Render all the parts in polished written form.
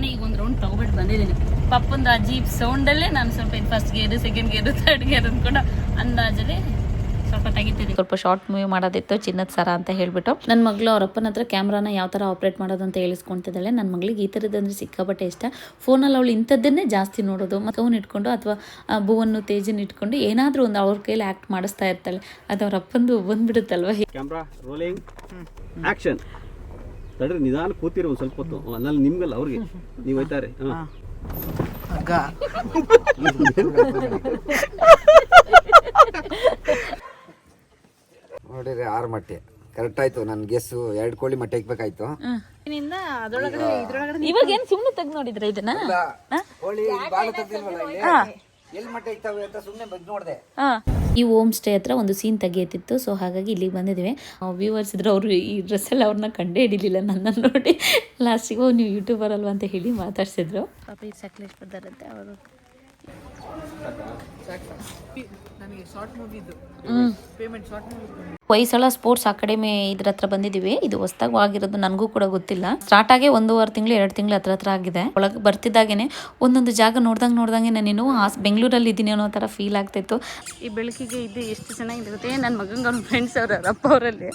ನಾನು ಈಗ ಒಂದು ರೌಂಡ್ ತಗೊಬಿಟ್ಟು ಬಂದಿದ್ದೀನಿ. ಪಪ್ಪಂದು ಆ ಜೀಪ್ ಸೌಂಡಲ್ಲೇ ನಾನು ಸ್ವಲ್ಪ ಫಸ್ಟ್ ಗೇರು, ಸೆಕೆಂಡ್ ಗೇರು, ಥರ್ಡ್ ಗೇರ್ ಅಂದ್ಕೊಂಡು ಅಂದಾಜಲ್ಲಿ ಸ್ವಲ್ಪ ತೆಗಿತಿದ್ದೀನಿ. ಸ್ವಲ್ಪ ಶಾರ್ಟ್ ಮೂವಿ ಮಾಡೋದಿತ್ತು, ಚಿನ್ನದ ಸರ ಅಂತ ಹೇಳ್ಬಿಟ್ಟು ನನ್ನ ಮಗಳು ಅವ್ರ ಅಪ್ಪನ ಹತ್ರ ಕ್ಯಾಮ್ರಾನ ಯಾವ ಥರ ಆಪ್ರೇಟ್ ಮಾಡೋದು ಅಂತ ಹೇಳಿಸ್ಕೊತಿದ್ದಾಳೆ. ನನ್ನ ಮಗಳಿಗೆ ಈ ಥರದಂದ್ರೆ ಸಿಕ್ಕಾಪಟ್ಟೆ ಇಷ್ಟ. ಫೋನಲ್ಲಿ ಅವಳು ಇಂಥದ್ದನ್ನೇ ಜಾಸ್ತಿ ನೋಡೋದು. ಮತ್ತು ಅವ್ನು ಇಟ್ಕೊಂಡು ಅಥವಾ ಭುವನ್ನು ತೇಜನ್ ಇಟ್ಕೊಂಡು ಏನಾದರೂ ಒಂದು ಅವ್ರ ಕೈಲಿ ಆ್ಯಕ್ಟ್ ಮಾಡಿಸ್ತಾ ಇರ್ತಾಳೆ. ಅದು ಅವ್ರ ಅಪ್ಪಂದು ಬಂದ್ಬಿಡುತ್ತಲ್ವ. Camera rolling action. ತಡ್ರಿ, ನಿಧಾನ ಕೂತಿರಿ ಒಂದು ಸ್ವಲ್ಪ ಹೊತ್ತು. ಅಲ್ಲಿ ನಿಮ್ಗಲ್ಲ ಅವ್ರಿಗೆ, ನೀವು ಹೋಯ್ತಾರೆ. ನೋಡಿರಿ 6 ಮೊಟ್ಟೆ ಕರೆಕ್ಟ್ ಆಯ್ತು. ನನ್ ಗೆಸ್ಸು 2 ಕೋಳಿ ಮೊಟ್ಟೆ ಇಕ್ಬೇಕಾಯ್ತು. ಇವಾಗ ಏನ್ ಸುಮ್ಮನೆ ತೆಗ್ದು ನೋಡಿದ್ರೆ ಇದನ್ನ ಕೋಳಿ ಬಾಳ ತೆಗ್ದಿಲ್ವಲ್ಲ, ಎಲ್ಲಿ ಮೊಟ್ಟೆ ಇಕ್ತಾವೆ ಅಂತ ಸುಮ್ಮನೆ ಬಂದು ನೋಡಿದೆ. ಈ ಹೋಮ್ ಸ್ಟೇ ಹತ್ರ ಒಂದು ಸೀನ್ ತೆಗಿಯತ್ತಿತ್ತು. ಸೊ ಹಾಗಾಗಿ ಇಲ್ಲಿಗೆ ಬಂದಿದ್ದೀವಿ. ವ್ಯೂವರ್ಸ್ ಇದ್ರೆ ಅವರು ಈ ಡ್ರೆಸ್ಸಲ್ಲಿ ಅವ್ರನ್ನ ಕಂಡೇ ಹಿಡಿಲಿಲ್ಲ. ನನ್ನ ನೋಡಿ ಲಾಸ್ಟಿಗೆ ನೀವು ಯೂಟ್ಯೂಬರ್ ಅಲ್ವಾ ಅಂತ ಹೇಳಿ ಮಾತಾಡ್ಸಿದ್ರು. ಪಾಪ ಈ ಸಕಲೇಶ್ಪುರದರಂತೆ ಅವರು. ಹೊಯ್ಸಳ ಸ್ಪೋರ್ಟ್ಸ್ ಅಕಾಡೆಮಿ ಇದ್ರ ಹತ್ರ ಬಂದಿದ್ದೀವಿ. ಇದು ಹೊಸದಾಗಿ ಆಗಿರೋದು, ನನಗೂ ಕೂಡ ಗೊತ್ತಿಲ್ಲ. ಸ್ಟಾರ್ಟ್ ಆಗಿ 1.5 ತಿಂಗಳು 2 ತಿಂಗಳು ಹತ್ರ ಆಗಿದೆ. ಒಳಗೆ ಬರ್ತಿದ್ದಾಗೇನೆ ಒಂದೊಂದು ಜಾಗ ನೋಡ್ದಂಗೆ ನಾನೇನು ಬೆಂಗಳೂರಲ್ಲಿ ಇದ್ದೀನಿ ಅನ್ನೋ ಥರ ಫೀಲ್ ಆಗ್ತಾಯಿತ್ತು. ಈ ಬೆಳಕಿಗೆ ಇದು ಎಷ್ಟು ಚೆನ್ನಾಗಿರುತ್ತೆ. ನನ್ನ ಮಗಂಗೆ ಅವ್ರ ಫ್ರೆಂಡ್ಸ್ ಅವ್ರ ಅಪ್ಪ ಅವರಲ್ಲಿ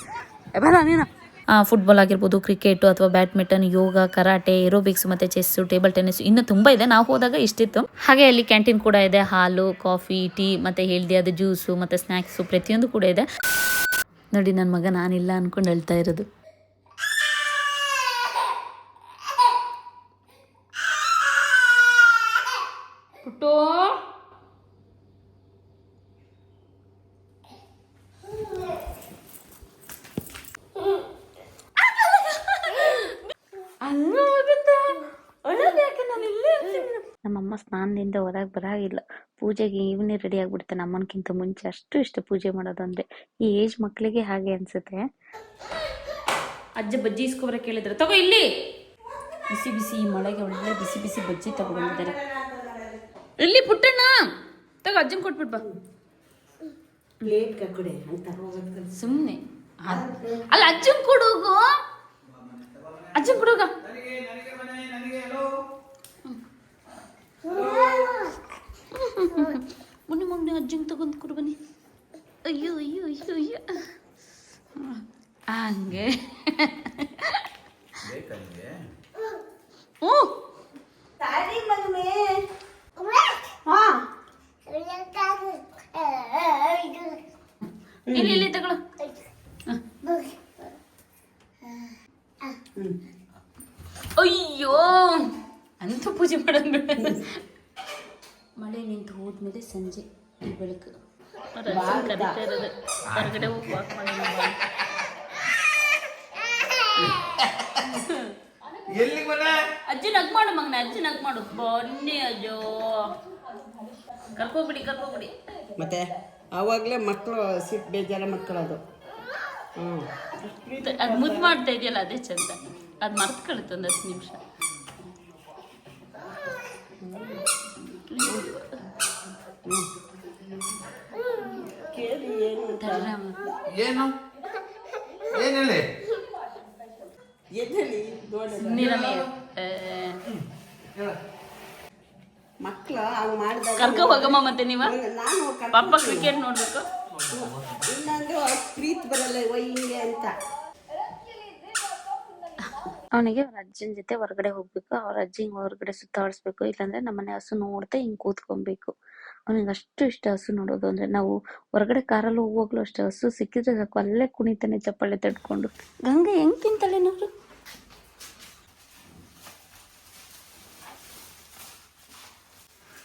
ಫುಟ್ಬಾಲ್ ಆಗಿರ್ಬೋದು, ಕ್ರಿಕೆಟು ಅಥವಾ ಬ್ಯಾಡ್ಮಿಂಟನ್, ಯೋಗ, ಕರಾಟೆ, ಏರೋಬಿಕ್ಸ್ ಮತ್ತು ಚೆಸ್ಸು, ಟೇಬಲ್ ಟೆನ್ನಿಸ್ ಇನ್ನೂ ತುಂಬ ಇದೆ. ನಾವು ಹೋದಾಗ ಇಷ್ಟಿತ್ತು. ಹಾಗೆ ಅಲ್ಲಿ ಕ್ಯಾಂಟೀನ್ ಕೂಡ ಇದೆ. ಹಾಲು, ಕಾಫಿ, ಟೀ ಮತ್ತು ಹೆಲ್ದಿಯಾದ ಜ್ಯೂಸು ಮತ್ತು ಸ್ನ್ಯಾಕ್ಸು ಪ್ರತಿಯೊಂದು ಕೂಡ ಇದೆ. ನೋಡಿ ನನ್ನ ಮಗ ನಾನಿಲ್ಲ ಅಂದ್ಕೊಂಡು ಹೇಳ್ತಾ ಇರೋದು. ನಮ್ಮಮ್ಮ ಸ್ನಾನದಿಂದ ಹೊರಗೆ ಬರಾಗಿಲ್ಲ. ಪೂಜೆಗೆ ಇವನೇ ರೆಡಿ ಆಗ್ಬಿಡ್ತಾನೆ ಅಮ್ಮನಕ್ಕಿಂತ ಮುಂಚೆ. ಅಷ್ಟು ಇಷ್ಟ ಪೂಜೆ ಮಾಡೋದು ಅಂದ್ರೆ. ಈ ಏಜ್ ಮಕ್ಕಳಿಗೆ ಹಾಗೆ ಅನ್ಸುತ್ತೆ. ಅಜ್ಜ ಬಜ್ಜಿ ಇಸ್ಕೊಬರಕ್ಕೆ ಹೇಳಿದ್ರು. ತಗೋ ಇಲ್ಲಿ ಬಿಸಿ ಬಿಸಿ ಈ ಮಳೆಗೆ ಒಳ್ಳೆ ಬಿಸಿ ಬಿಸಿ ಬಜ್ಜಿ ತಗೊಂಡಿದ್ದಾರೆ. ಇಲ್ಲಿ ಪುಟ್ಟಣ್ಣ ತಗೋ ಅಜ್ಜನ್ ಕೊಟ್ಬಿಟ್ ಬಾ. ಸುಮ್ಮನೆ ಅಲ್ಲ ಅಜ್ಜನ್ ಕೊಡೋಗು, ಅಜ್ಜನ್ ಕೊಡೋಗ. ಮೊನ್ನೆ ಮೊನ್ನೆ ಅಜ್ಜಂಗೆ ತಗೊಂಡು ಕೊಡು ಬನ್ನಿ. ಅಯ್ಯೋ ಅಯ್ಯೋ ಅಯ್ಯೋ ಅಯ್ಯೋ ಹಂಗೆ. ಇಲ್ಲಿ ಇಲ್ಲಿ ತಗೊಳ್ಳೋ. ಅಯ್ಯೋ ಅಂತೂ ಪೂಜೆ ಮಾಡೋದು ಬೇಡ. ಮಳೆ ನಿಂತು ಹೋದ್ಮೇಲೆ ಸಂಜೆ ಈ ಬೆಳಕು ಕರೀತಾ ಇರೋದು. ಹೊರಗಡೆ ಹೋಗಿ ವಾಕ್ ಮಾಡೋಣ. ಅಜ್ಜಿ ನಗ್ ಮಾಡು ಮಗನ, ಅಜ್ಜಿ ನಗ್ ಮಾಡು. ಬನ್ನಿ ಅಜ್ಜೋ, ಕರ್ಕೋಬಿಡಿ ಕರ್ಕೋಬಿಡಿ. ಮತ್ತೆ ಆವಾಗಲೇ ಮಕ್ಕಳು ಸಿಟ್ಟು ಬೇಜಾರ ಮಕ್ಕಳದು. ಅದು ಮುದ್ದು ಮಾಡ್ತಾ ಇದೆಯಲ್ಲ ಅದೇ ಚಂದ. ಅದು ಮರ್ತು ಕಳಿತು ಒಂದು 10 ನಿಮಿಷ. ಏನು ಏನಲ್ಲಿ ಮಕ್ಕಳು ಅವು ಮಾಡಿದಾಗ ಕರ್ಕೊ ಹೋಗಮ್ಮ. ಮತ್ತೆ ನೀವ ಪಾಪ ಕ್ರಿಕೆಟ್ ನೋಡ್ಬೇಕು. ಇನ್ನೊಂದು ಪ್ರೀತಿ ಬರಲ್ಲ ಹಿಂಗೆ ಅಂತ. ಅವನಿಗೆ ಅವ್ರ ಅಜ್ಜನ ಜೊತೆ ಹೊರಗಡೆ ಹೋಗ್ಬೇಕು. ಅವ್ರ ಅಜ್ಜಿ ಹಿಂಗೆ ಹೊರಗಡೆ ಸುತ್ತಾಡಿಸ್ಬೇಕು. ಇಲ್ಲಾಂದ್ರೆ ನಮ್ಮನೆ ಹಸು ನೋಡ್ತಾ ಹಿಂಗೆ ಕೂತ್ಕೊಬೇಕು. ಅವನಿಗೆ ಅಷ್ಟು ಇಷ್ಟ ಹಸು ನೋಡೋದು ಅಂದ್ರೆ. ನಾವು ಹೊರಗಡೆ ಕಾರಲ್ಲಿ ಹೋಗುವಾಗ್ಲೂ ಅಷ್ಟೇ, ಹಸು ಸಿಕ್ಕಿದ್ರೆ ಸಾಕು ಅಲ್ಲೇ ಕುಣಿತಾನೆ ಚಪ್ಪಾಳೆ ತಡ್ಕೊಂಡು. ಗಂಗೆ ಹೆಂಗ್ ತಿಂತಾಳೆ ನೋಡ್ರಿ.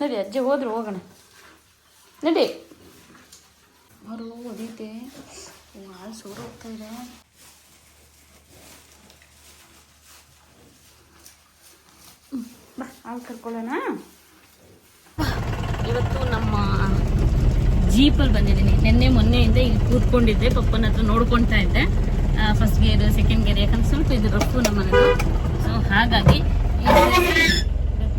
ನಡಿ ಅಜ್ಜಿ ಹೋದ್ರು ಹೋಗೋಣ ನಡಿ. ಅವರು ಹೊಡಿತೆ ಹಾಲು ಸೋರು ಹೋಗ್ತಾ ಇದೆ. ಬಾ ಹಾಲು ಕರ್ಕೊಳ್ಳೋಣ. ಇವತ್ತು ನಮ್ಮ ಜೀಪಲ್ಲಿ ಬಂದಿದ್ದೀನಿ. ಮೊನ್ನೆಯಿಂದ ಇಲ್ಲಿ ಕೂತ್ಕೊಂಡಿದ್ದೆ, ಪಪ್ಪನ ಹತ್ರ ನೋಡ್ಕೊತಾ ಇದ್ದೆ. ಫಸ್ಟ್ ಗೇರ್, ಸೆಕೆಂಡ್ ಗೇರ್, ಯಾಕಂದ್ರೆ ಸ್ವಲ್ಪ ಇದು ರಫು ನಮ್ಮ ಮನೆದು. ಸೊ ಹಾಗಾಗಿ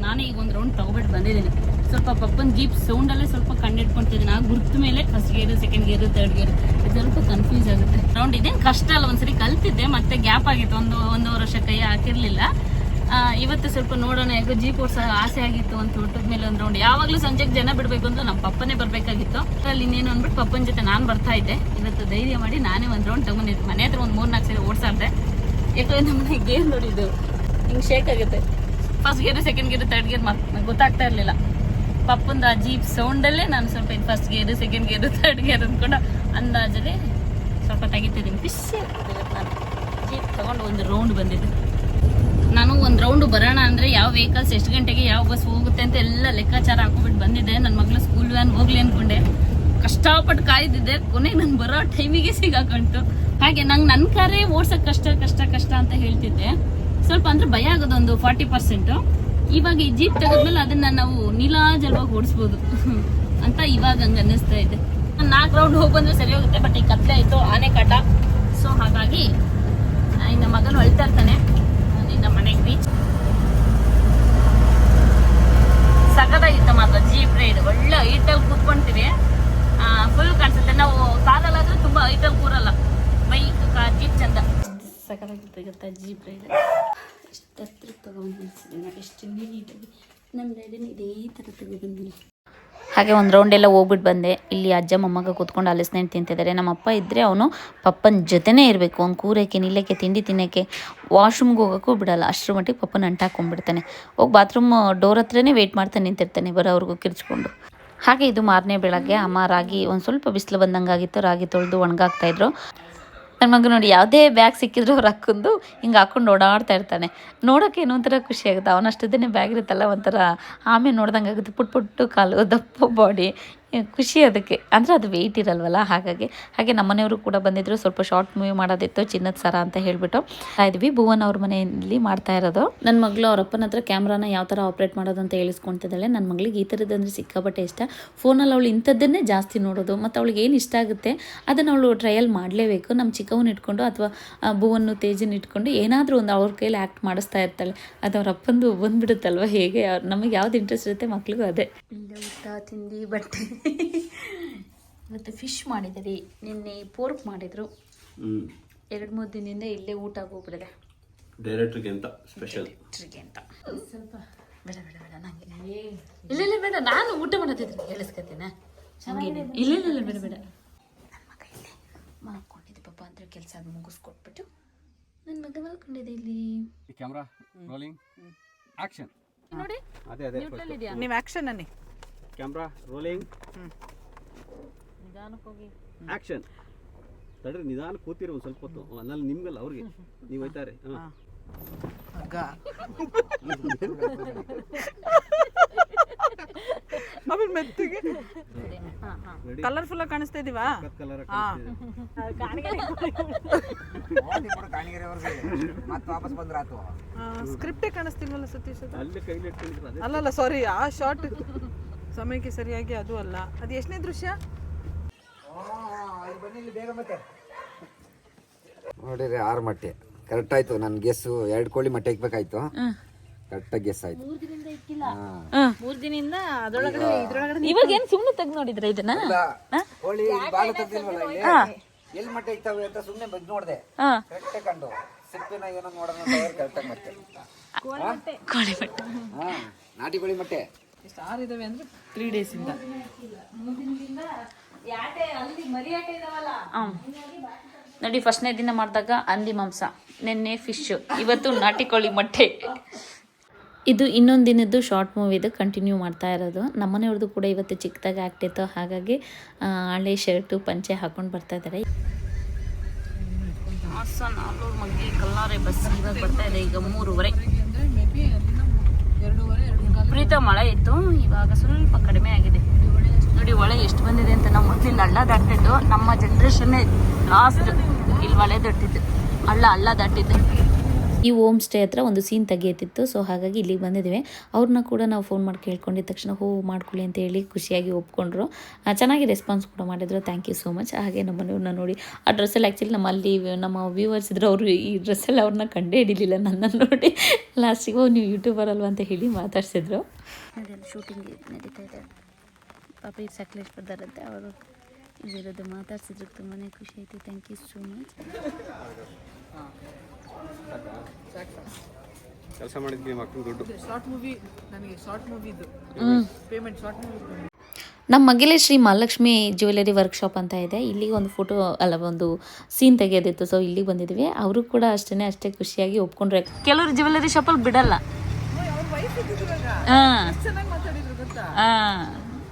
ನಾನೇ ಈಗ ಒಂದು ರೌಂಡ್ ತಗೊಬಿಟ್ಟು ಬಂದಿದ್ದೀನಿ. ಸ್ವಲ್ಪ ಪಪ್ಪನ ಜೀಪ್ ಸೌಂಡಲ್ಲೇ ಸ್ವಲ್ಪ ಕಂಡಿಡ್ಕೊತಿದ್ದೀನಿ. ಆ ಗುರ್ತು ಮೇಲೆ ಫಸ್ಟ್ ಗೇರು, ಸೆಕೆಂಡ್ ಗೇರು, ಥರ್ಡ್ ಗೇರು ಇದು ಸ್ವಲ್ಪ ಕನ್ಫ್ಯೂಸ್ ಆಗುತ್ತೆ. ರೌಂಡ್ ಇದೇನು ಕಷ್ಟ ಅಲ್ಲ, ಒಂದ್ಸರಿ ಕಲ್ತಿದ್ದೆ, ಮತ್ತೆ ಗ್ಯಾಪ್ ಆಗಿತ್ತು, ಒಂದೂವರೆ ವರ್ಷ ಕೈ ಹಾಕಿರ್ಲಿಲ್ಲ. ಇವತ್ತು ಸ್ವಲ್ಪ ನೋಡೋಣ, ಯಾಕೋ ಜೀಪ್ ಓಡಿಸೋ ಆಸೆ ಆಗಿತ್ತು ಅಂತ ಹುಟ್ಟದ ಮೇಲೆ ಒಂದು ರೌಂಡ್. ಯಾವಾಗಲೂ ಸಂಜೆಗೆ ಜನ ಬಿಡಬೇಕು ಅಂತ ನಮ್ಮ ಪಪ್ಪನೇ ಬರಬೇಕಾಗಿತ್ತು. ಅಲ್ಲಿ ಇನ್ನೇನು ಅಂದ್ಬಿಟ್ಟು ಪಪ್ಪನ ಜೊತೆ ನಾನು ಬರ್ತಾ ಇದ್ದೆ. ಇವತ್ತು ಧೈರ್ಯ ಮಾಡಿ ನಾನೇ ಒಂದು ರೌಂಡ್ ತಗೊಂಡಿದ್ದೆ. ಮನೆ ಹತ್ರ ಒಂದು 3-4 ಸರಿ ಓಡಿಸಾಡ್ದೆ. ಯಾಕಂದ್ರೆ ನಮ್ಮನೆ ಗೇರ್ ನೋಡಿದ್ದು ಹಿಂಗೆ ಶೇಕ್ ಆಗುತ್ತೆ. ಫಸ್ಟ್ ಗೇರು, ಸೆಕೆಂಡ್ ಗೇರು, ಥರ್ಡ್ ಗೇರ್ ನಂಗೆ ಗೊತ್ತಾಗ್ತಾ ಇರಲಿಲ್ಲ. ಪಪ್ಪಂದು ಆ ಜೀಪ್ ಸೌಂಡಲ್ಲೇ ನಾನು ಸ್ವಲ್ಪ ಇದು ಫಸ್ಟ್ ಗೇರು, ಸೆಕೆಂಡ್ ಗೇರು, ಥರ್ಡ್ ಗೇರ್ ಅಂದ್ಕೊಂಡು ಅಂದಾಜಲ್ಲಿ ಸ್ವಲ್ಪ ತೆಗಿತಿದ್ದೀನಿ. ಖುಷಿ ಆಗ್ತದೆ. ನಾನು ಜೀಪ್ ತಗೊಂಡು ಒಂದು ರೌಂಡ್ ಬಂದಿದ್ದೆ. ನಾನು ಒಂದು ರೌಂಡು ಬರೋಣ ಅಂದರೆ ಯಾವ ವೆಹಿಕಲ್ಸ್ ಎಷ್ಟು ಗಂಟೆಗೆ ಯಾವ ಬಸ್ ಹೋಗುತ್ತೆ ಅಂತ ಎಲ್ಲ ಲೆಕ್ಕಾಚಾರ ಹಾಕೊಂಡ್ಬಿಟ್ಟು ಬಂದಿದ್ದೆ. ನನ್ನ ಮಗಳು ಸ್ಕೂಲ್ ವ್ಯಾನ್ ಹೋಗ್ಲಿ ಅಂದ್ಕೊಂಡೆ. ಕಷ್ಟಪಟ್ಟು ಕಾಯ್ದಿದ್ದೆ. ಕೊನೆಗೆ ನಾನು ಬರೋ ಟೈಮಿಗೆ ಸಿಗಾಕೊಂತು. ಹಾಗೆ ನಂಗೆ ನನ್ನ ಕಾರೇ ಓಡ್ಸೋಕ್ಕೆ ಕಷ್ಟ ಅಂತ ಹೇಳ್ತಿದ್ದೆ. ಸ್ವಲ್ಪ ಅಂದರೆ ಭಯ ಆಗೋದು ಒಂದು 40%. ಇವಾಗ ಈ ಜೀಪ್ ತೆಗೆದ್ಮೇಲೆ ಅದನ್ನು ನಾವು ನೀಲಾಜಲವಾಗಿ ಓಡಿಸ್ಬೋದು ಅಂತ ಇವಾಗ ಹಂಗೆ ಅನ್ನಿಸ್ತಾ ಇದೆ. 4 ರೌಂಡ್ ಹೋಗಿ ಬಂದರೆ ಸರಿ ಹೋಗುತ್ತೆ. ಬಟ್ ಈ ಕತ್ಲೆ ಆಯಿತು, ಆನೆ ಕಾಟ. ಸೊ ಹಾಗಾಗಿ ಇನ್ನು ಮಗನು ಅಳ್ತಾ ಇರ್ತಾನೆ. ಇನ್ನು ಮನೆಗೆ ರೀಚ್. ಸಖತ್ತಾಗಿತ್ತು ಮಾತ್ರ ಜೀಪ್ ರೈಡ್. ಒಳ್ಳೆ ಹೈಟಲ್ಲಿ ಕೂತ್ಕೊಂತೀವಿ. ಫುಲ್ ಕಾಣಿಸುತ್ತೆ. ನಾವು ಕಾರಲ್ಲಾದ್ರೆ ತುಂಬ ಹೈಟಲ್ಲಿ ಕೂರಲ್ಲ. ಬೈಕ್, ಕಾರ್, ಜೀಪ್ ಚಂದ. ಸಖತ್ತಾಗಿತ್ತು ಗೊತ್ತಾ ಜೀಪ್ ರೈಡ್. ಎಷ್ಟು ಹತ್ರ ತಗೊಂಡು ಎಷ್ಟು ನೀಟಾಗಿ ನಮ್ಮ ರೈಡನ್ನು ಇದೇ ಥರ ತಗೊಬಂದಿನಿ. ಹಾಗೆ ಒಂದು ರೌಂಡ್ ಎಲ್ಲ ಹೋಗ್ಬಿಟ್ಟು ಬಂದೆ. ಇಲ್ಲಿ ಅಜ್ಜ ಮೊಮ್ಮಗ ಕೂತ್ಕೊಂಡು ಹಲಸಿನ ತಿಂತಿದ್ದಾರೆ. ನಮ್ಮ ಅಪ್ಪ ಇದ್ದರೆ ಅವನು ಪಪ್ಪನ ಜೊತೆನೇ ಇರಬೇಕು. ಅವ್ನು ಕೂರಕ್ಕೆ, ನಿಲ್ಲಕ್ಕೆ, ತಿಂಡಿ ತಿನ್ನೋಕ್ಕೆ, ವಾಶ್ರೂಮ್ಗೆ ಹೋಗೋಕ್ಕೂ ಬಿಡಲ್ಲ. ಅಷ್ಟರ ಮಟ್ಟಿಗೆ ಪಪ್ಪನ ಅಂಟಾಕೊಂಡ್ಬಿಡ್ತಾನೆ. ಹೋಗಿ ಬಾತ್ರೂಮ್ ಡೋರ್ ಹತ್ರನೇ ವೆಯ್ಟ್ ಮಾಡ್ತಾ ನಿಂತಿರ್ತಾನೆ, ಬರೋವ್ರಿಗೂ ಕಿರ್ಚ್ಕೊಂಡು. ಹಾಗೆ ಇದು ಮಾರನೇ ಬೆಳಗ್ಗೆ. ಅಮ್ಮ ರಾಗಿ ಒಂದು ಸ್ವಲ್ಪ ಬಿಸಿಲು ಬಂದಂಗಾಗಿತ್ತು, ರಾಗಿ ತೊಳೆದು ಒಣಗಾಕ್ತಾಯಿದ್ರು. ನನ್ನ ಮಗ ನೋಡಿ ಯಾವುದೇ ಬ್ಯಾಗ್ ಸಿಕ್ಕಿದ್ರು ಅವ್ರು ಹಾಕೊಂಡು ಹಿಂಗೆ ಹಾಕೊಂಡು ಓಡಾಡ್ತಾ ಇರ್ತಾನೆ. ನೋಡೋಕೆ ಏನೋ ಒಂಥರ ಖುಷಿ ಆಗುತ್ತೆ. ಅವನಷ್ಟದೇ ಬ್ಯಾಗ್ ಇರುತ್ತಲ್ಲ, ಒಂಥರ ಆಮೇಲೆ ನೋಡ್ದಂಗೆ ಆಗುತ್ತೆ. ಪುಟ್ಟು ಕಾಲು, ದಪ್ಪ ಬಾಡಿ, ಖುಷಿ ಅದಕ್ಕೆ. ಅಂದರೆ ಅದು ವೆಯ್ಟ್ ಇರಲ್ವಲ್ಲ, ಹಾಗಾಗಿ. ಹಾಗೆ ನಮ್ಮನೆಯವರು ಕೂಡ ಬಂದಿದ್ದರು. ಸ್ವಲ್ಪ ಶಾರ್ಟ್ ಮೂವಿ ಮಾಡೋದಿತ್ತು, ಚಿನ್ನದ ಸರ ಅಂತ ಹೇಳಿಬಿಟ್ಟು ಇದ್ವಿ. ಭುವನ್ ಅವ್ರ ಮನೆಯಲ್ಲಿ ಮಾಡ್ತಾ ಇರೋದು. ನನ್ನ ಮಗಳು ಅವ್ರ ಅಪ್ಪನ ಹತ್ರ ಕ್ಯಾಮ್ರಾನ ಯಾವ ಥರ ಆಪ್ರೇಟ್ ಮಾಡೋದು ಅಂತ ಹೇಳಿಸ್ಕೊಳ್ತಿದ್ದಾಳೆ. ನನ್ನ ಮಗಳಿಗೆ ಈ ಥರದ್ದಂದ್ರೆ ಸಿಕ್ಕಾಪಟ್ಟೆ ಇಷ್ಟ. ಫೋನಲ್ಲಿ ಅವಳು ಇಂಥದ್ದನ್ನೇ ಜಾಸ್ತಿ ನೋಡೋದು. ಮತ್ತು ಅವಳಿಗೆ ಏನು ಇಷ್ಟ ಆಗುತ್ತೆ ಅದನ್ನು ಅವಳು ಟ್ರಯಲ್ ಮಾಡಲೇಬೇಕು. ನಮ್ಮ ಚಿಕ್ಕವನ್ನ ಇಟ್ಕೊಂಡು ಅಥವಾ ಭುವನ್ನು, ತೇಜನ್ ಇಟ್ಕೊಂಡು ಏನಾದರೂ ಒಂದು ಅವ್ರ ಕೈಯಲ್ಲಿ ಆ್ಯಕ್ಟ್ ಮಾಡಿಸ್ತಾ ಇರ್ತಾಳೆ. ಅದು ಅವ್ರ ಅಪ್ಪಂದು ಬಂದುಬಿಡುತ್ತಲ್ವ. ಹೇಗೆ ನಮಗೆ ಯಾವ್ದು ಇಂಟ್ರೆಸ್ಟ್ ಇರುತ್ತೆ ಮಕ್ಳಿಗೂ ಅದೇ. ಊಟ, ತಿಂಡಿ, ಬಟ್ಟೆ. ಇವತ್ತು ಫಿಶ್ ಮಾಡಿದ್ದೀರಿ, ನಿನ್ನೆ ಪೋರ್ಕ್ ಮಾಡಿದರು. 2-3 ದಿನದಿಂದ ಇಲ್ಲೇ ಊಟ ಹೋಗ್ಬಿಡಿದೆ. ಡೈರೆಕ್ಟ್ರಿಗೆ ಅಂತ ಸ್ಪೆಷಲ್ ಅಂತ ಸ್ವಲ್ಪ ಬೇಡ ನನಗೆ ಇಲ್ಲ ಬೇಡ. ನಾನು ಊಟ ಮಾಡೋದಿದ್ರೆ ಹೇಳಿಸ್ಕೊತೀನಿ. ಹಂಗೇನೆ ಇಲ್ಲ ಬೇಡ. ನನ್ನ ಮಗ ಇಲ್ಲಿ ಮಾಡ್ಕೊಂಡಿದ್ದೆ ಪಾಪ ಅಂದರೆ ಕೆಲಸ ಅದು ಮುಗಿಸ್ಕೊಟ್ಬಿಟ್ಟು ನನ್ನ ಮಗ ಮಲ್ಕೊಂಡಿದ್ದೆ ಇಲ್ಲಿ. Camera rolling action. ನೋಡಿ ಅದೇ ನೀವು ಆಕ್ಷನ್ ಅನ್ನಿ. ಕ್ಯಾಮ್ರಾ ರೋಲಿಂಗ್ ನಿಧಾನಕ್ಕೆ ಹೋಗಿ ಆಕ್ಷನ್. ತಡ್ರಿ, ನಿಧಾನ ಕೂತಿರೋ ಒಂದು ಸ್ವಲ್ಪ ಹೊತ್ತು. ಅದ್ರಲ್ಲಿ ನಿಮ್ಗಲ್ಲ, ಅವ್ರಿಗೆ ನೀವು ಹೋಯ್ತಾರೆ. ಆಮೇಲೆ ಮೆತ್ತಿಗೆ ಕಲರ್ಫುಲ್ ಆಗಿ ಕಾಣಿಸ್ತಾ ಇದೀವಾ? ಕಲರ್ ಸ್ಕ್ರಿಪ್ಟೇ ಕಾಣಿಸ್ತಿಲ್ವಲ್ಲ ಸತೀಶ್? ಅಲ್ಲಿ ಕೈಲಿ ಇಟ್ಕೊಂಡಿದ್ರು. ಅಲ್ಲಲ್ಲ, ಸಾರಿ, ಆ ಶಾರ್ಟ್ ಸಮಯಕ್ಕೆ ಸರಿಯಾಗಿ ಅದು ಅಲ್ಲ. ಅದು ಎಷ್ಟನೇ ದೃಶ್ಯ ನೋಡಿರಿ? 6 ಮೊಟ್ಟೆ ಕರೆಕ್ಟ್ ಆಯ್ತು. ನನ್ನ ಗೆಸ್ಸು 2 ಕೋಳಿ ಮೊಟ್ಟೆ ಇಕ್ಬೇಕಾಯ್ತು. ಕರೆಕ್ಟಾಗಿ ಗೆಸ್ ಆಯ್ತು. 3 ದಿನದಿಂದ ಅದರೊಳಗಡೆ ಇವಾಗ ಏನು ಸುಮ್ಮನೆ ತೆಗ್ದು ನೋಡಿದ್ರೆ ಇದನ್ನ ಕೋಳಿ ಬಾಳು ತೆಗ್ದಿಲ್ವಲ್ಲ ಇಲ್ಲಿ, ಎಲ್ಲಿ ಮೊಟ್ಟೆ ಇಕ್ತಾವೆ ಅಂತ ಸುಮ್ಮನೆ ಬಗ್ ನೋಡಿದೆ. ಕರೆಕ್ಟಾಗಿ ಕಂಡು ಸಿಪ್ಪಿನ ಏನೋ ನೋಡೋಣ ಕರೆಕ್ಟಾಗಿ ಮತ್ತೆ ಕೋಳಿ ಮೊಟ್ಟೆ. ನಾಟಿ ಕೋಳಿ ಮೊಟ್ಟೆ ಎಷ್ಟು 6 ಇದಾವೆ ಅಂದ್ರೆ 3 ಡೇಸ್ ಇಂದ. ನೋಡಿ, ಫಸ್ಟ್ನೇ ದಿನ ಮಾಡಿದಾಗ ಹಂದಿ ಮಾಂಸ, ನಿನ್ನೆ ಫಿಶ್, ಇವತ್ತು ನಾಟಿ ಕೋಳಿ ಮೊಟ್ಟೆ. ಇದು ಇನ್ನೊಂದು ದಿನದ್ದು ಶಾರ್ಟ್ ಮೂವಿದು ಕಂಟಿನ್ಯೂ ಮಾಡ್ತಾ ಇರೋದು. ನಮ್ಮನೆಯವ್ರದ್ದು ಕೂಡ ಇವತ್ತು ಚಿಕ್ಕದಾಗಿ ಆಗ್ತಿತ್ತು. ಹಾಗಾಗಿ ಹಳೆ ಶರ್ಟು ಪಂಚೆ ಹಾಕೊಂಡು ಬರ್ತಾ ಇದ್ದಾರೆ. ಹಾಸನ ಆಲೂರು ಮಗ್ಗೆ ಕಲ್ಲಾರೆ ಬಸ್ ಇವಾಗ ಬರ್ತಾ ಇದೆ. ಈಗ 3:30. ವಿಪರೀತ ಮಳೆ ಇತ್ತು, ಇವಾಗ ಸ್ವಲ್ಪ ಕಡಿಮೆ ಆಗಿದೆ. ನೋಡಿ ಹೊಳೆ ಎಷ್ಟು ಬಂದಿದೆ ಅಂತ. ನಾವು ಮೊದಲಿಲ್ಲ ಹಳ್ಳ ದಾಟಿದ್ದು, ನಮ್ಮ ಜನ್ರೇಷನ್ನೇ ಲಾಸ್ಟ್ ಇಲ್ಲಿ ಹೊಳೆ ದಾಟಿದ್ದು, ಹಳ್ಳ ದಾಟಿದ್ದು. ಈ ಹೋಮ್ ಸ್ಟೇ ಹತ್ರ ಒಂದು ಸೀನ್ ತೆಗಿಯತ್ತಿತ್ತು. ಸೊ ಹಾಗಾಗಿ ಇಲ್ಲಿಗೆ ಬಂದಿದ್ದೀವಿ. ಅವ್ರನ್ನ ಕೂಡ ನಾವು ಫೋನ್ ಮಾಡಿ ಕೇಳ್ಕೊಂಡಿದ್ದ ತಕ್ಷಣ ಮಾಡ್ಕೊಳ್ಳಿ ಅಂತ ಹೇಳಿ ಖುಷಿಯಾಗಿ ಒಪ್ಕೊಂಡ್ರು. ಚೆನ್ನಾಗಿ ರೆಸ್ಪಾನ್ಸ್ ಕೂಡ ಮಾಡಿದ್ರು. Thank you so much. ಹಾಗೆ ನಮ್ಮ ಮನೆಯವ್ರನ್ನ ನೋಡಿ ಆ ಡ್ರೆಸ್ಸಲ್ಲಿ ಆ್ಯಕ್ಚುಲಿ ನಮ್ಮ ವ್ಯೂವರ್ಸ್ ಇದ್ರು, ಅವರು ಈ ಡ್ರೆಸ್ಸಲ್ಲಿ ಅವ್ರನ್ನ ಕಂಡೇ ಹಿಡಿಲಿಲ್ಲ. ನನ್ನನ್ನು ನೋಡಿ ಲಾಸ್ಟಿಗೆ ನೀವು ಯೂಟ್ಯೂಬರ್ ಅಲ್ವಾ ಅಂತ ಹೇಳಿ ಮಾತಾಡ್ಸಿದ್ರು. ಅದೆಲ್ಲ ಶೂಟಿಂಗ್ ನಡೀತಾ ಇದೆ. ಪಾಪ ಇದು ಸಕಲೇಶ್ಪುರದಾರಂತೆ. ಅವರು ಇಲ್ಲಿರೋದು ಮಾತಾಡ್ಸಿದ್ರು. ತುಂಬಾ ಖುಷಿ ಆಯಿತು. Thank you so much. ಕೆಲಸ ಮಾಡಿದ್ವಿ ಮಕ್ಕಳು ದುಡ್ಡು. ಶಾರ್ಟ್ ಮೂವಿ ನನಗೆ ಶಾರ್ಟ್ ಮೂವಿದು ಪೇಮೆಂಟ್ ಶಾರ್ಟ್ ಮೂವಿ. ನಮ್ಮ ಮಗಿಲೆ ಶ್ರೀ ಮಹಾಲಕ್ಷ್ಮಿ ಜ್ಯುವೆಲರಿ ವರ್ಕ್ಶಾಪ್ ಅಂತ ಇದೆ. ಇಲ್ಲಿಗೆ ಒಂದು ಫೋಟೋ ಅಲ್ಲ ಒಂದು ಸೀನ್ ತೆಗೆಯೋದಿತ್ತು. ಸೊ ಇಲ್ಲಿಗೆ ಬಂದಿದ್ವಿ. ಅವರು ಕೂಡ ಅಷ್ಟೇ ಖುಷಿಯಾಗಿ ಒಪ್ಕೊಂಡ್ರೆ. ಕೆಲವರು ಜ್ಯುವೆಲರಿ ಶಾಪಲ್ಲಿ ಬಿಡಲ್ಲ. ಚೆನ್ನಾಗಿ ಮಾತಾಡಿದ್ರು ಗೊತ್ತಾ?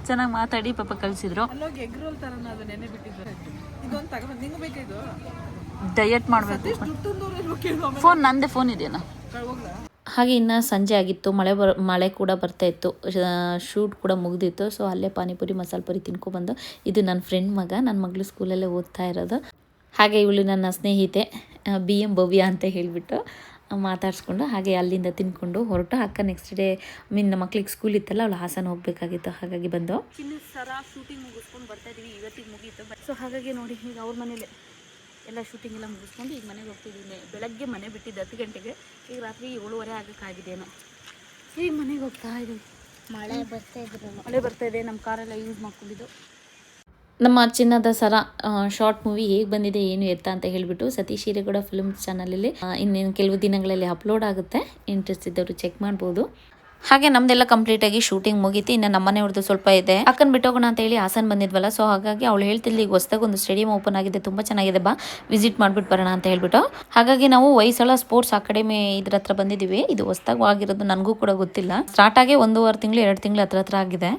ಚೆನ್ನಾಗಿ ಮಾತಾಡಿ ಪಾಪ ಕಳಿಸಿದ್ರು. ಅಲ್ಲೋಗಿ ಎಗ್ ರೋಲ್ ತರ ಅದು ನೆನೆ ಬಿಟ್ಟಿದ್ರು. ಇದೊಂದು ತಗೊಂಡು ನಿಂಗೆ ಬೇಕಿದ್ದು ಡಯಟ್ ಮಾಡಬೇಕು. ದುಡ್ಡು ಕೇಳುವ ಫೋನ್ ನಂದೇ ಫೋನ್ ಇದೆಯಾ? ಹೋಗ್ಲಾ? ಹಾಗೆ ಇನ್ನು ಸಂಜೆ ಆಗಿತ್ತು. ಮಳೆ ಕೂಡ ಬರ್ತಾ ಇತ್ತು. ಶೂಟ್ ಕೂಡ ಮುಗಿದಿತ್ತು. ಸೊ ಅಲ್ಲೇ ಪಾನಿಪುರಿ ಮಸಾಲೆ ಪುರಿ ತಿನ್ಕೊಬಂದು. ಇದು ನನ್ನ ಫ್ರೆಂಡ್ ಮಗ, ನನ್ನ ಮಗಳು ಸ್ಕೂಲಲ್ಲೇ ಓದ್ತಾ ಇರೋದು. ಹಾಗೆ ಇವಳು ನನ್ನ ಸ್ನೇಹಿತೆ BM ಭವ್ಯ ಅಂತ ಹೇಳಿಬಿಟ್ಟು ಮಾತಾಡಿಸ್ಕೊಂಡು ಹಾಗೆ ಅಲ್ಲಿಂದ ತಿನ್ಕೊಂಡು ಹೊರಟು. ಅಕ್ಕ ನೆಕ್ಸ್ಟ್ ಡೇ ನಮ್ಮ ಮಕ್ಳಿಗೆ ಸ್ಕೂಲ್ ಇತ್ತಲ್ಲ, ಅವಳು ಹಾಸನ ಹೋಗಬೇಕಾಗಿತ್ತು. ಹಾಗಾಗಿ ಬಂದು ಚಿನ್ನದ ಸರ ಶೂಟಿಂಗ್ ಮುಗಿಸ್ಕೊಂಡು ಬರ್ತಾ ಇದ್ದೀವಿ. ಇವತ್ತಿಗೆ ಮುಗೀತು. ಸೊ ಹಾಗಾಗಿ ನೋಡಿ ಈಗ ಅವ್ರ ಮನೇಲಿ ಎಲ್ಲ ಶೂಟಿಂಗ್ ಎಲ್ಲ ಮುಗಿಸ್ಕೊಂಡು ಈಗ ಮನೆಗೆ ಹೋಗ್ತಿದ್ದೀನಿ. ಬೆಳಗ್ಗೆ ಮನೆ ಬಿಟ್ಟಿದ್ದು 10 ಗಂಟೆಗೆ. ಈಗ ರಾತ್ರಿ 7:30 ಆಗೋಕ್ಕಾಗಿದ್ದೇನೋ. ಈಗ ಮನೆಗೆ ಹೋಗ್ತಾ ಇದ್ದೀವಿ. ಮಳೆ ಬರ್ತಾ ಇದೆ. ನಮ್ಮ ಕಾರೆಲ್ಲ ಯೂಸ್ ಮಾಡ್ಕೊಂಡಿದ್ದು. ನಮ್ಮ ಚಿನ್ನದ ಸರ ಶಾರ್ಟ್ ಮೂವಿ ಹೇಗೆ ಬಂದಿದೆ ಏನು ಎತ್ತ ಅಂತ ಹೇಳಿಬಿಟ್ಟು ಸತೀಶ್ ಹಿರೇಗೌಡ ಫಿಲ್ಮ್ ಚಾನಲಲ್ಲಿ ಇನ್ನೇನು ಕೆಲವು ದಿನಗಳಲ್ಲಿ ಅಪ್ಲೋಡ್ ಆಗುತ್ತೆ. ಇಂಟ್ರೆಸ್ಟ್ ಇದ್ದವರು ಚೆಕ್ ಮಾಡ್ಬೋದು. ಹಾಗೆ ನಮ್ದೆಲ್ಲ ಕಂಪ್ಲೀಟಾಗಿ ಶೂಟಿಂಗ್ ಮುಗೀತಿ. ಇನ್ನು ನಮ್ಮನೆಯವ್ರದ್ದು ಸ್ವಲ್ಪ ಇದೆ. ಅಕ್ಕನ ಬಿಟ್ಟೋಗೋಣ ಅಂತ ಹೇಳಿ ಹಾಸನ ಬಂದಿದ್ವಲ್ಲ. ಸೊ ಹಾಗಾಗಿ ಅವಳು ಹೇಳ್ತಿದ್ಲಿ ಈಗ ಹೊಸದಾಗಿ ಒಂದು ಸ್ಟೇಡಿಯಂ ಓಪನ್ ಆಗಿದೆ, ತುಂಬ ಚೆನ್ನಾಗಿದೆ, ಬಾ ವಿಸಿಟ್ ಮಾಡಿಬಿಟ್ಟು ಬರೋಣ ಅಂತ ಹೇಳ್ಬಿಟ್ಟು. ಹಾಗಾಗಿ ನಾವು ಹೊಯ್ಸಳ ಸ್ಪೋರ್ಟ್ಸ್ ಅಕಾಡೆಮಿ ಇದ್ರ ಹತ್ರ ಬಂದಿದ್ದೀವಿ. ಇದು ಹೊಸದಾಗಿ ಆಗಿರೋದು, ನನಗೂ ಕೂಡ ಗೊತ್ತಿಲ್ಲ. ಸ್ಟಾರ್ಟ್ ಆಗಿ 1.5 ತಿಂಗಳು 2 ತಿಂಗಳು ಹತ್ರ ಆಗಿದೆ.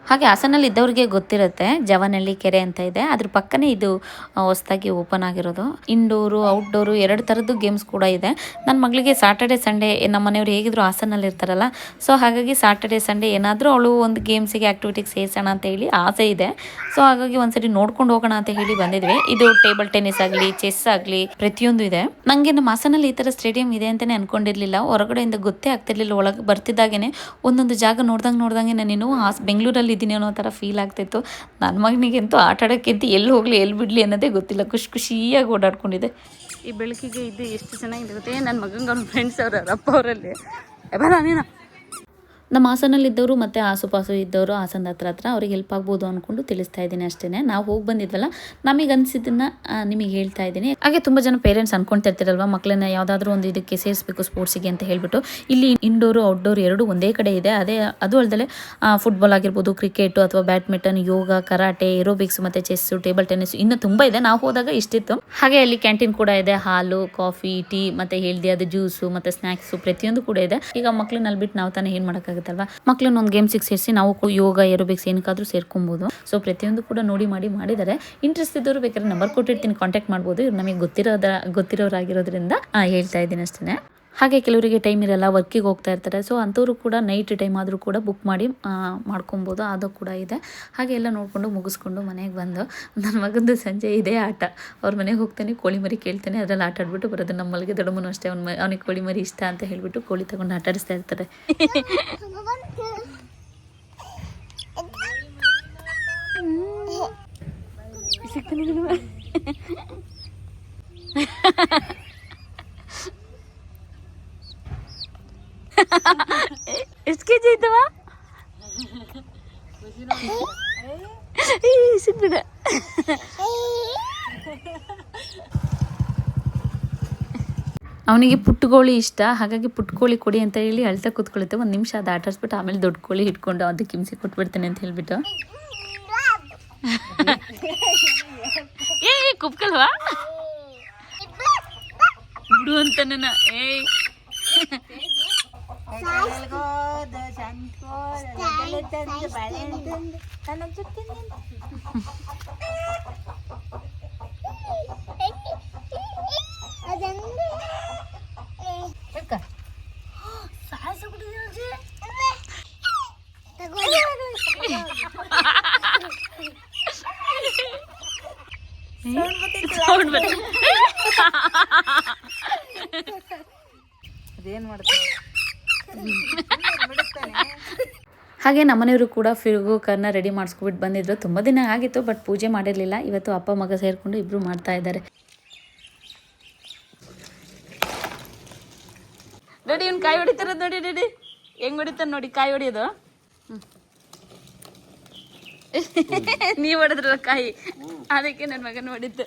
ಹಾಗೆ ಹಾಸನಲ್ಲಿ ಇದ್ದವ್ರಿಗೆ ಗೊತ್ತಿರುತ್ತೆ, ಜವನಹಳ್ಳಿ ಕೆರೆ ಅಂತ ಇದೆ. ಅದ್ರ ಪಕ್ಕನೇ ಇದು ಹೊಸದಾಗಿ ಓಪನ್ ಆಗಿರೋದು. ಇಂಡೋರು ಔಟ್ಡೋರು 2 ಥರದ್ದು ಗೇಮ್ಸ್ ಕೂಡ ಇದೆ. ನನ್ನ ಮಗಳಿಗೆ ಸ್ಯಾಟರ್ಡೆ ಸಂಡೇ ನಮ್ಮ ಮನೆಯವ್ರು ಹೇಗಿದ್ರು ಹಾಸನಲ್ಲಿ ಇರ್ತಾರಲ್ಲ, ಸೊ ಹಾಗಾಗಿ ಸ್ಯಾಟರ್ಡೆ ಸಂಡೇ ಏನಾದರೂ ಅವಳು ಒಂದು ಗೇಮ್ಸಿಗೆ ಆ್ಯಕ್ಟಿವಿಟಿಗೆ ಸೇರಿಸೋಣ ಅಂತ ಹೇಳಿ ಆಸೆ ಇದೆ. ಸೊ ಹಾಗಾಗಿ ಒಂದ್ಸರಿ ನೋಡ್ಕೊಂಡು ಹೋಗೋಣ ಅಂತ ಹೇಳಿ ಬಂದಿದ್ವಿ. ಇದು ಟೇಬಲ್ ಟೆನ್ನಿಸ್ ಆಗಲಿ, ಚೆಸ್ ಆಗಲಿ ಪ್ರತಿಯೊಂದು ಇದೆ. ನನಗೆ ನಮ್ಮ ಹಾಸನಲ್ಲಿ ಈ ಥರ ಸ್ಟೇಡಿಯಂ ಇದೆ ಅಂತಲೇ ಅನ್ಕೊಂಡಿರಲಿಲ್ಲ. ಹೊರಗಡೆಯಿಂದ ಗೊತ್ತೇ ಆಗ್ತಿರ್ಲಿಲ್ಲ. ಒಳಗೆ ಬರ್ತಿದ್ದಾಗೇ ಒಂದೊಂದು ಜಾಗ ನೋಡ್ದಂಗೆ ನಾನೇನು ಬೆಂಗಳೂರಲ್ಲಿ ಇದ್ದೀನಿ ಅನ್ನೋ ಥರ ಫೀಲ್ ಆಗ್ತಿತ್ತು. ನನ್ನ ಮಗನಿಗಂತೂ ಆಟ ಆಡೋಕ್ಕಿಂತ ಎಲ್ಲಿ ಹೋಗಲಿ ಎಲ್ಲಿ ಬಿಡಲಿ ಅನ್ನೋದೇ ಗೊತ್ತಿಲ್ಲ. ಖುಷಿಯಾಗಿ ಓಡಾಡ್ಕೊಂಡಿದೆ. ಈ ಬೆಳಕಿಗೆ ಇದು ಎಷ್ಟು ಚೆನ್ನಾಗಿರುತ್ತೆ. ನನ್ನ ಮಗಂಗೆ ಅವ್ನ ಫ್ರೆಂಡ್ಸ್ ಅವ್ರ ಅಪ್ಪ ಅವರಲ್ಲಿ ನೀನು ನಮ್ಮ ಹಾಸನಲ್ಲಿದ್ದವರು ಮತ್ತು ಆಸುಪಾಸು ಇದ್ದವರು ಹಾಸನದ ಹತ್ರ ಅವ್ರಿಗೆ ಹೆಲ್ಪ್ ಆಗ್ಬೋದು ಅಂದ್ಕೊಂಡು ತಿಳಿಸ್ತಾ ಇದ್ದೀನಿ ಅಷ್ಟೇ. ನಾವು ಹೋಗಿ ಬಂದಿದ್ವಲ್ಲ, ನಮಗೆ ಅನಿಸಿದ್ದನ್ನು ನಿಮಗೆ ಹೇಳ್ತಾ ಇದ್ದೀನಿ. ಹಾಗೆ ತುಂಬ ಜನ ಪೇರೆಂಟ್ಸ್ ಅನ್ಕೊಳ್ತಾ ಇರ್ತೀರಲ್ವ, ಮಕ್ಕಳನ್ನ ಯಾವುದಾದ್ರೂ ಒಂದು ಇದಕ್ಕೆ ಸೇರಿಸ್ಬೇಕು ಸ್ಪೋರ್ಟ್ಸಿಗೆ ಅಂತ ಹೇಳ್ಬಿಟ್ಟು. ಇಲ್ಲಿ ಇಂಡೋರು ಔಟ್ಡೋರು 2 ಒಂದೇ ಕಡೆ ಇದೆ. ಅದು ಅಲ್ಲದೆ ಫುಟ್ಬಾಲ್ ಆಗಿರ್ಬೋದು, ಕ್ರಿಕೆಟು ಅಥವಾ ಬ್ಯಾಡ್ಮಿಂಟನ್, ಯೋಗ, ಕರಾಟೆ, ಏರೋಬಿಕ್ಸ್ ಮತ್ತು ಚೆಸ್ಸು, ಟೇಬಲ್ ಟೆನ್ನಿಸ್ ಇನ್ನೂ ತುಂಬ ಇದೆ. ನಾವು ಹೋದಾಗ ಇಷ್ಟಿತ್ತು. ಹಾಗೆ ಅಲ್ಲಿ ಕ್ಯಾಂಟೀನ್ ಕೂಡ ಇದೆ. ಹಾಲು, ಕಾಫಿ, ಟೀ ಮತ್ತು ಹೆಲ್ದಿ ಅದು ಜ್ಯೂಸು ಮತ್ತು ಸ್ನ್ಯಾಕ್ಸು ಪ್ರತಿಯೊಂದು ಕೂಡ ಇದೆ. ಈಗ ಮಕ್ಕಳನ್ನ ಅಲ್ಲಿ ಬಿಟ್ಟು ನಾವು ತಾನೇ ಏನು ಮಾಡೋಕ್ಕಾಗುತ್ತೆ ಅಲ್ವಾ. ಮಕ್ಕಳನ್ನ ಒಂದು ಗೇಮ್ಸಿಗೆ ಸೇರಿಸಿ ನಾವು ಯೋಗ, ಏರೋಬಿಕ್ಸ್ ಏನಕ್ಕಾದ್ರೂ ಸೇರ್ಕೊಬೋದು. ಸೊ ಪ್ರತಿಯೊಂದು ಕೂಡ ಮಾಡಿದ್ದಾರೆ. ಇಂಟ್ರೆಸ್ಟ್ ಇದ್ದವರು ಬೇಕಾದ್ರೆ ನಂಬರ್ ಕೊಟ್ಟಿರ್ತೀನಿ, ಕಾಂಟ್ಯಾಕ್ಟ್ ಮಾಡ್ಬೋದು. ಇವ್ರು ನಮಗೆ ಗೊತ್ತಿರೋರಾಗಿರೋದ್ರಿಂದ ಹೇಳ್ತಾ ಇದ್ದೀನಿ ಅಷ್ಟೇ. ಹಾಗೆ ಕೆಲವರಿಗೆ ಟೈಮ್ ಇರಲ್ಲ, ವರ್ಕಿಗೆ ಹೋಗ್ತಾ ಇರ್ತಾರೆ. ಸೊ ಅಂಥವ್ರು ಕೂಡ ನೈಟ್ ಟೈಮ್ ಆದರೂ ಕೂಡ ಬುಕ್ ಮಾಡಿ ಮಾಡ್ಕೊಬೋದು, ಅದು ಕೂಡ ಇದೆ. ಹಾಗೆ ಎಲ್ಲ ನೋಡಿಕೊಂಡು ಮುಗಿಸ್ಕೊಂಡು ಮನೆಗೆ ಬಂದು ನನ್ನ ಮಗಂದು ಸಂಜೆ ಇದೇ ಆಟ. ಅವ್ರ ಮನೆಗೆ ಹೋಗ್ತಾನೆ, ಕೋಳಿ ಮರಿ ಕೇಳ್ತಾನೆ, ಅದರಲ್ಲಿ ಆಟ ಆಡ್ಬಿಟ್ಟು ಬರೋದು. ನಮ್ಮಲ್ಲಿಗೆ ದೊಡ್ಡಮ್ಮನೂ ಅಷ್ಟೇ, ಅವನಿಗೆ ಕೋಳಿ ಮರಿ ಇಷ್ಟ ಅಂತ ಹೇಳ್ಬಿಟ್ಟು ಕೋಳಿ ತಗೊಂಡು ಆಟ ಆಡಿಸ್ತಾ ಇರ್ತಾರೆ. ಎಷ್ಟು ಕೆಜಿ ಐತವ? ಸಿಕ್ಬಿಡ. ಅವನಿಗೆ ಪುಟ್ಟಗೋಳಿ ಇಷ್ಟ. ಹಾಗಾಗಿ ಪುಟ್ಟಕೋಳಿ ಕೊಡಿ ಅಂತ ಹೇಳಿ ಅಳ್ತಾ ಕೂತ್ಕೊಳ್ಳುತ್ತೆ. 1 ನಿಮಿಷ ಅದು ಆಟಾಡ್ಸ್ಬಿಟ್ಟು ಆಮೇಲೆ ದೊಡ್ಡ ಕೋಳಿ ಇಟ್ಕೊಂಡು ಅದಕ್ಕೆ ಹಿಂಸೆ ಕೊಟ್ಬಿಡ್ತಾನೆ ಅಂತ ಹೇಳ್ಬಿಟ್ಟು. ಕುಪ್ಕಲ್ವಾ ಬಿಡು ಅಂತ ನನ್ನ ಅದೇನ್ ಮಾಡ್ತಾರೆ. ಹಾಗೆ ನಮ್ಮನೆಯವರು ಕೂಡ ಫಿರ್ಗೋಕರ್ನ ರೆಡಿ ಮಾಡಿಸ್ಕೊಬಿಟ್ಟು ಬಂದಿದ್ರು. ತುಂಬ ದಿನ ಆಗಿತ್ತು, ಬಟ್ ಪೂಜೆ ಮಾಡಿರಲಿಲ್ಲ. ಇವತ್ತು ಅಪ್ಪ ಮಗ ಸೇರಿಕೊಂಡು ಇಬ್ಬರು ಮಾಡ್ತಾ ಇದ್ದಾರೆ. ನೋಡಿ ಇವ್ನು ಕಾಯಿ ಹೊಡಿತಿರೋದು ನೋಡಿ. ಹೆಂಗ್ ಹೊಡಿತಾನೆ ನೋಡಿ ಕಾಯಿ ಹೊಡಿಯೋದು. ನೀವು ಹೊಡೆದ್ರಲ್ಲ ಕಾಯಿ, ಅದಕ್ಕೆ ನನ್ನ ಮಗನ ಹೊಡಿತು.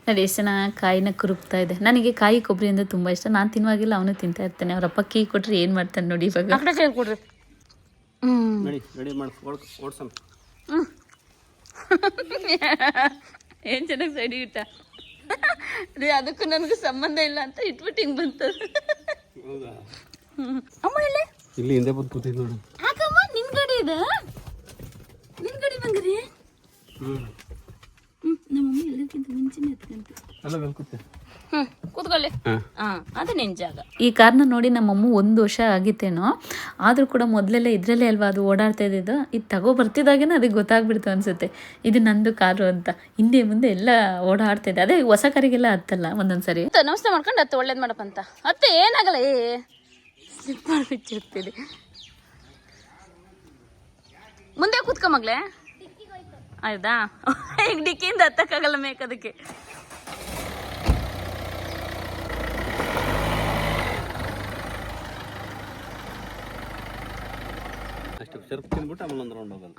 ನೋಡಿ ಎಷ್ಟು ಚೆನ್ನಾಗಿ ಕಾಯಿನ ಕುರುಕ್ತಾ ಇದೆ. ನನಗೆ ಕಾಯಿ ಕೊಬ್ಬರಿ ಅಂದರೆ ತುಂಬ ಇಷ್ಟ. ನಾನು ತಿನ್ನುವಾಗಿಲ್ಲ ಅವನು ತಿಂತಾ ಇರ್ತಾನೆ. ಅವರಪ್ಪ ಕೀ ಕೊಟ್ಟರೆ ಏನು ಮಾಡ್ತಾನೆ ನೋಡಿ ಇವಾಗ. ಕೊಡ್ರಿ. ರೆಡಿ ಮಾಡಿ ಓಡ್ಸಮ್. ಏನು ಚೆನ್ನಾಗಿ ಸೈಡಿ ಇಟ್ಟ ರೀ. ಅದಕ್ಕೂ ನನಗೂ ಸಂಬಂಧ ಇಲ್ಲ ಅಂತ ಇಟ್ಬಿಟ್ಟು ಹಿಂಗೆ ಬಂತು. ಹೌದಾ? ಅಮ್ಮ ಇಲ್ಲೇ ಇಲ್ಲಿ ಹಿಂದೆ ಬಂದು ಕೂತಿದ್ದು ನೋಡು. ಹಾಕಮ್ಮ ನಿನ್ ಗಡಿ ಇದೆ. ನಿನ್ ಗಡಿ ಬಂದ್ರಿ. ನಮ್ಮ ಮಮ್ಮಿ ಎಲ್ಲಕ್ಕಿಂತ ಮುಂಚೆನೇ ಎತ್ಕಂತ. ಅಲ್ಲ ಕೂತೆ. ಕೂತ್ಕೊಳ್ಳಿ. ಅದು ನಿನ್ ಜಾಗ. ಈ ಕಾರ್ನ ನೋಡಿ ನಮ್ಮಮ್ಮ 1 ವರ್ಷ ಆಗಿತ್ತೇನೋ, ಆದರೂ ಕೂಡ ಮೊದಲೆಲ್ಲ ಇದ್ರಲ್ಲೇ ಅಲ್ವಾ ಅದು ಓಡಾಡ್ತಾ ಇದ್ದಿದ್ದು. ಇದು ತಗೋ ಬರ್ತಿದ್ದಾಗೇನೆ ಅದಕ್ಕೆ ಗೊತ್ತಾಗ್ಬಿಡ್ತು ಅನ್ಸುತ್ತೆ ಇದು ನಂದು ಕಾರು ಅಂತ. ಹಿಂದೆ ಮುಂದೆ ಎಲ್ಲ ಓಡಾಡ್ತಾ ಇದೆ. ಅದೇ ಹೊಸ ಕಾರಿಗೆಲ್ಲ ಹತ್ತಲ್ಲ ಒಂದೊಂದ್ಸರಿ. ನಮಸ್ತೆ ಮಾಡ್ಕೊಂಡು ಹತ್ತು ಒಳ್ಳೇದು ಮಾಡಪ್ಪ ಅಂತ ಅತ್ತೆ ಏನಾಗಲ್ಲ. ಸ್ಲಿಪ್ ಮಾಡಿಬಿಟ್ಟಿರ್ತೀರಿ. ಮುಂದೆ ಕೂತ್ಕೊ ಮಗ್ಲೇ. ಆಯ್ತಾ? ಈಗ ಡಿಕ್ಕಿಯಿಂದ ಹತ್ತಕ್ಕಾಗಲ್ಲ ಮೇಕದಕ್ಕೆ. ಅಷ್ಟು ಸರ್ಪ್ ತಿಂದ್ಬಿಟ್ಟು ಆಮೇಲೆ ಒಂದು ರೌಂಡ್ ಹೋಗಲ್ಲ.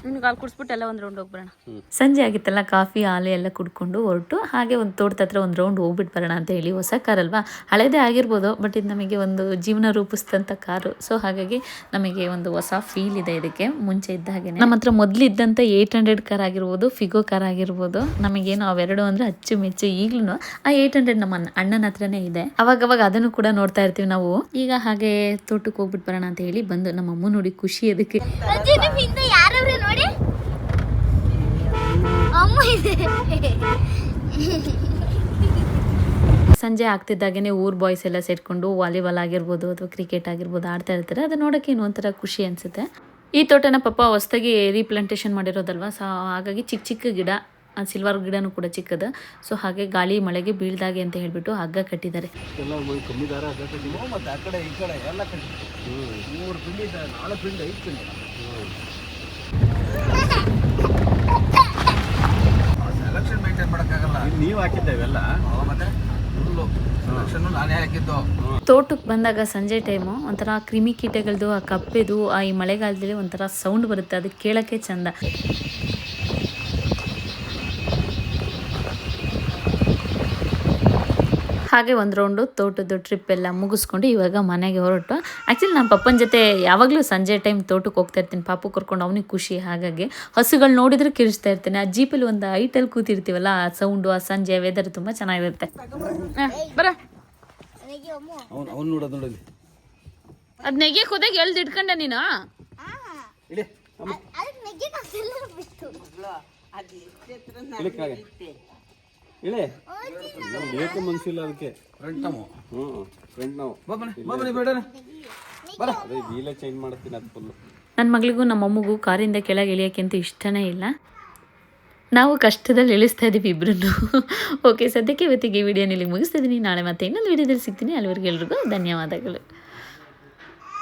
ನಿಮ್ಗೆ ಹಾಲು ಕುಡಿಸ್ಬಿಟ್ಟು ಎಲ್ಲ ಒಂದು ರೌಂಡ್ ಹೋಗ್ಬರೋಣ. ಸಂಜೆ ಆಗಿತ್ತಲ್ಲ, ಕಾಫಿ ಹಾಲು ಎಲ್ಲ ಕುಡ್ಕೊಂಡು ಹೊರಟು ಹಾಗೆ ಒಂದು ತೋಟದ ಹತ್ರ ಒಂದು ರೌಂಡ್ ಹೋಗ್ಬಿಟ್ಟು ಬರೋಣ ಅಂತ ಹೇಳಿ. ಹೊಸ ಕಾರಲ್ವಾ, ಹಳೇದೇ ಆಗಿರ್ಬೋದು, ಬಟ್ ಇದು ನಮಗೆ ಒಂದು ಜೀವನ ರೂಪಿಸಿದಂಥ ಕಾರು. ಸೊ ಹಾಗಾಗಿ ನಮಗೆ ಒಂದು ಹೊಸ ಫೀಲ್ ಇದೆ ಇದಕ್ಕೆ. ಮುಂಚೆ ಇದ್ದ ಹಾಗೆ ನಮ್ಮ ಹತ್ರ ಮೊದಲಿದ್ದಂಥ 800 ಕಾರ್ ಆಗಿರ್ಬೋದು, ಫಿಗೋ ಕಾರ್ ಆಗಿರ್ಬೋದು, ನಮಗೇನು ಅವೆರಡು ಅಂದರೆ ಅಚ್ಚುಮೆಚ್ಚು. ಈಗಲೂ ಆ 800 ನಮ್ಮ ಅಣ್ಣನ ಹತ್ರನೇ ಇದೆ. ಅವಾಗವಾಗ ಅದನ್ನು ಕೂಡ ನೋಡ್ತಾ ಇರ್ತೀವಿ ನಾವು. ಈಗ ಹಾಗೆ ತೋಟಕ್ಕೆ ಹೋಗ್ಬಿಟ್ಟು ಬರೋಣ ಅಂತ ಹೇಳಿ ಬಂದು ನಮ್ಮ ಅಮ್ಮ ನೋಡಿ ಖುಷಿ ಅದಕ್ಕೆ. ನೋಡಿ ಅಮ್ಮ ಇದೆ. ಸಂಜೆ ಆಗ್ತಿದ್ದಾಗೇನೆ ಊರ್ ಬಾಯ್ಸ್ ಎಲ್ಲ ಸೇರ್ಕೊಂಡು ವಾಲಿಬಾಲ್ ಆಗಿರ್ಬೋದು ಅಥವಾ ಕ್ರಿಕೆಟ್ ಆಗಿರ್ಬೋದು ಆಡ್ತಾ ಇರ್ತಾರೆ. ಅದು ನೋಡೋಕೆ ಏನೋ ಒಂಥರ ಖುಷಿ ಅನಿಸುತ್ತೆ. ಈ ತೋಟನ ಪಾಪ ಹೊಸದಾಗಿ ರೀಪ್ಲಾಂಟೇಶನ್ ಮಾಡಿರೋದಲ್ವಾ, ಸೊ ಹಾಗಾಗಿ ಚಿಕ್ಕ ಚಿಕ್ಕ ಗಿಡ, ಸಿಲ್ವರ್ ಗಿಡನೂ ಕೂಡ ಚಿಕ್ಕದು. ಸೊ ಹಾಗೆ ಗಾಳಿ ಮಳೆಗೆ ಬೀಳ್ದಾಗೆ ಅಂತ ಹೇಳ್ಬಿಟ್ಟು ಹಗ್ಗ ಕಟ್ಟಿದ್ದಾರೆ. ಎಲ್ಲ ಕಮ್ಮಿ ದಾರ ಮತ್ತೆ ಆ ಕಡೆ ಈ ಕಡೆ ಎಲ್ಲ ಕಡೆ 3 ಪಿಂಡಿ ಇದೆ, 4 ಪಿಂಡಿ 5 ಪಿಂಡಿ ಸೆಲೆಕ್ಷನ್ ಮೇಂಟೈನ್ ಮಾಡೋಕ್ಕಾಗಲ್ಲ. ನೀವು ಹಾಕಿದ್ದೇವೆಲ್ಲ ಮತ್ತೆ ಫುಲ್ಲು ಸೆಲೆಕ್ಷನ್ ನಾನೇ ಹಾಕಿದ್ದು. ತೋಟಕ್ಕೆ ಬಂದಾಗ ಸಂಜೆ ಟೈಮು ಒಂಥರ ಕ್ರಿಮಿ ಕೀಟಗಳದ್ದು ಆ ಕಪ್ಪೆದು ಈ ಮಳೆಗಾಲದಲ್ಲಿ ಒಂಥರ ಸೌಂಡ್ ಬರುತ್ತೆ, ಅದಕ್ಕೆ ಕೇಳೋಕ್ಕೆ ಚಂದ. ಹಾಗೆ ಒಂದು ರೌಂಡು ತೋಟದ ಟ್ರಿಪ್ ಎಲ್ಲ ಮುಗಿಸ್ಕೊಂಡು ಇವಾಗ ಮನೆಗೆ ಹೊರಟು. ಆ್ಯಕ್ಚುಲಿ ನಮ್ಮ ಪಪ್ಪನ ಜೊತೆ ಯಾವಾಗಲೂ ಸಂಜೆ ಟೈಮ್ ತೋಟಕ್ಕೆ ಹೋಗ್ತಾ ಇರ್ತೀನಿ. ಪಾಪು ಕರ್ಕೊಂಡು ಅವನಿಗೆ ಖುಷಿ. ಹಾಗಾಗಿ ಹಸುಗಳು ನೋಡಿದ್ರೆ ಕಿರಿಸ್ತಾ ಇರ್ತೀನಿ. ಆ ಜೀಪಲ್ಲಿ ಒಂದು ಐಟಲ್ಲಿ ಕೂತಿರ್ತೀವಲ್ಲ, ಆ ಸೌಂಡು, ಆ ಸಂಜೆ ವೆದರ್ ತುಂಬ ಚೆನ್ನಾಗಿರುತ್ತೆ. ಬರ ಅವ್ನು ನೋಡೋದು ನೋಡಿ. ಅದು ನೆಗೆ ಹೋದಾಗ ಎಳ್ದು ಇಟ್ಕೊಂಡೆ ನೀನು. ಇಳಿ ಇಳೆ ಬೇಕು ಮನ್ಸಿಲ್ಲ ಅದಕ್ಕೆ. ಫ್ರಂಟ್ ನಾವು ಫ್ರೆಂಡ್ ನಾವು ಅದೇ ವೀಲೇ ಚೇಂಜ್ ಮಾಡ್ತೀನಿ ಅದು ಫುಲ್ಲು. ನನ್ನ ಮಗಳಿಗೂ ನಮ್ಮ ಅಮ್ಮಗೂ ಕಾರಿಂದ ಕೆಳಗೆ ಇಳಿಯೋಕ್ಕೆ ಅಂತ ಇಷ್ಟನೇ ಇಲ್ಲ. ನಾವು ಕಷ್ಟದಲ್ಲಿ ಇಳಿಸ್ತಾ ಇದ್ದೀವಿ ಇಬ್ರು. ಓಕೆ, ಸದ್ಯಕ್ಕೆ ಇವತ್ತಿಗೆ ಈ ವಿಡಿಯೋನ ಇಲ್ಲಿಗೆ ಮುಗಿಸ್ತಾ ಇದ್ದೀನಿ. ನಾಳೆ ಮತ್ತೆ ಇನ್ನೊಂದು ವಿಡಿಯೋದಲ್ಲಿ ಸಿಗ್ತೀನಿ. ಅಲ್ಲಿವರೆಗೆ ಎಲ್ರಿಗೂ ಧನ್ಯವಾದಗಳು.